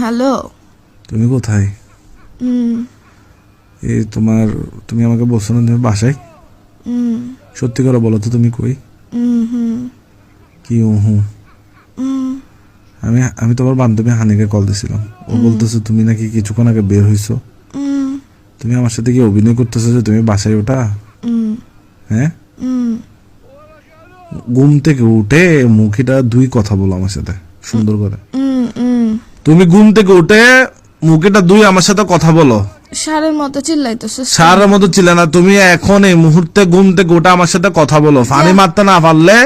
Hello. তুমি কোথায়? এই তুমি আমাকে বলছো না তুমি বাসায়? সত্যি করে বলো তো তুমি কই? কি আমি তোমার বান্ধবী হানিকে কল দিছিলাম। ও বলতেছে তুমি নাকি কিছুক্ষণ আগে বের হইছো। তুমি আমার সাথে কি অভিনয় করতেছো যে তুমি বাসায় ওঠা? হ্যাঁ, ঘুম থেকে উঠে মুখিটা দুই কথা বলো আমার সাথে সুন্দর করে। তুমি ঘুম থেকে উঠে মুখেটা দুই আমার সাথে কথা বলো। সারের মতো চিল্লাইতেছো। সারের মতো চিল্লা না, তুমি এখন এই মুহূর্তে ঘুম থেকে উঠে আমার সাথে কথা বলো। ফানি মারতে না পারলে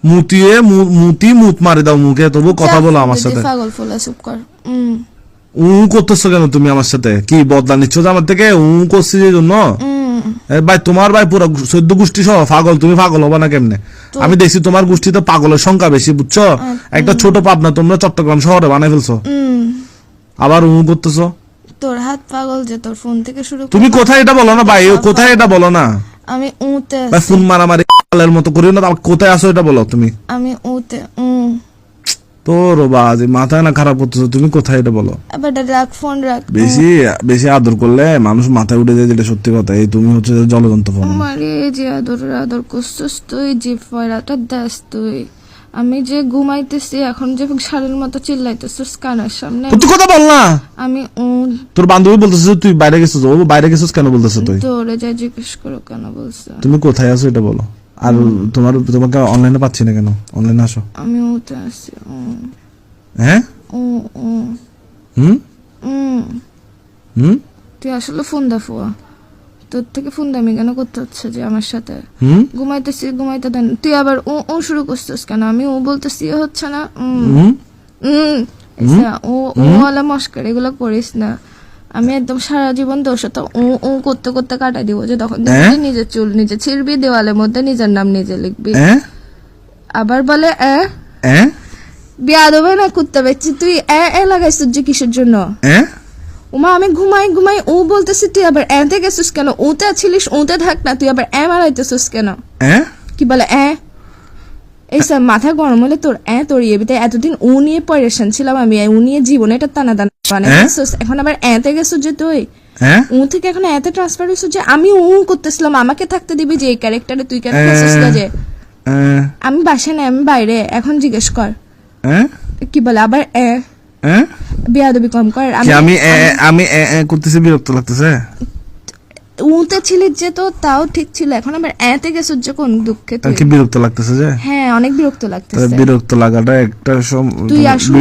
মুত মারি দাও মুখে, তবু কথা বলো আমার সাথে। পাগল ফুলা চুপ কর। করতেছো কেন তুমি আমার সাথে? কি বদলা নিচ্ছ আমার থেকে? করছি যে জন্য ভাই, তোমার ভাই পুরো 14 গোষ্ঠী সহ পাগল। তুমি পাগল হবা না কেমনে? আমি দেখছি তোমার গোষ্ঠীতে পাগলের সংখ্যা বেশি, বুঝছো? একটা ছোট পাবনা তোমরা চট্টগ্রাম শহরে বানাই ফেলছো, আবার করতেছো। তোর হাত পাগল যে, তোর ফোন থেকে শুরু। তুমি কোথায় এটা বলো না ভাই, কোথায় এটা বলো না। আমি উতে ভাই ফোন মারামারি কালের মতো করিও না। কোথায় আছো এটা বলো তুমি। আমি উতে তোর বাজ মাথায় না খারাপ করতেছো। তুমি কোথায় এটা বলো। আবার রাখ, ফোন রাখ। বেশি আদর করলে মানুষ মাথায় উঠে যায়, যেটা সত্যি কথা। এই তুমি হচ্ছে জলযন্ত্র ফোন। আমারে যে আদর করছিস তুই, যে ফয়রাটা দাস তুই। আমি যে ঘুমাইতেছি এখন, যে সারের মতো চিল্লাইতেছিস কানের সামনে। তুই কথা বল না। আমি তোর বান্ধবী বলতেছিস তুই বাইরে গেছিস। ও বাইরে গেছিস কেন বলতেছ তুই? তোরে যা জিজ্ঞেস করো কেন বলছ। তুমি কোথায় আছো এটা বলো। আর তোমাকে অনলাইনে পাচ্ছি না কেন? অনলাইনে আসো। আমি ওতে আছি। হ্যাঁ, তুই আসলে ফোন দা ফুয়া। তোর থেকে ফোন দামি কেন করতে হচ্ছে যে আমার সাথে? ঘুমাইতে দেন। তুই আবার ও শুরু করছিস কেন? আমি ও বলতেছি হচ্ছে না। ওলা মস্কার এগুলো করিস না। আমি একদম সারা জীবন তোর সাথে ও করতে করতে কাটাই দিব, যে তখন নিজের চুল নিজে ছিড়বি, দেওয়ালের মধ্যে নিজের নাম নিজে লিখবি। আবার বলে বিয়া দেবে না কুত্তা বেচছি। তুই লাগাইছিস যে কিসের জন্য? ওমা আমি ঘুমাই ও বলতেছি, তুই আবার এতে গেছিস কেন? ওতে ছিলিস, ওতে থাক না, তুই আবার মারাইতেছিস কেন? কি বলে এই সব মাথা গরম হলে তোর তরিয়ে বিতে। এতদিন ও নিয়ে পরেশান ছিলাম আমি, ও নিয়ে জীবনে এটা টানা এখন আবার এতে গেছিস যে তুই। ও থেকে এখন এতে ট্রান্সফার হয়েছিস যে আমি করতেছিলাম। আমাকে থাকতে দিবি যে এই ক্যারেক্টারে, তুই কেন গেছিস যে? আমি বাসায় না, আমি বাইরে। এখন জিজ্ঞেস কর কি বলে আবার বিয়াদবি কম কর। আমি করতেছি, বিরক্ত লাগতেছে। উতে ছিলি যে, তো তাও ঠিক ছিল। এখন আবার এতে গেছিস যে কোন দুঃখে? কি বিরক্ত লাগতেছে যে? হ্যাঁ, অনেক বিরক্ত লাগতেছে। বিরক্ত লাগাটা একটা তুই আসলে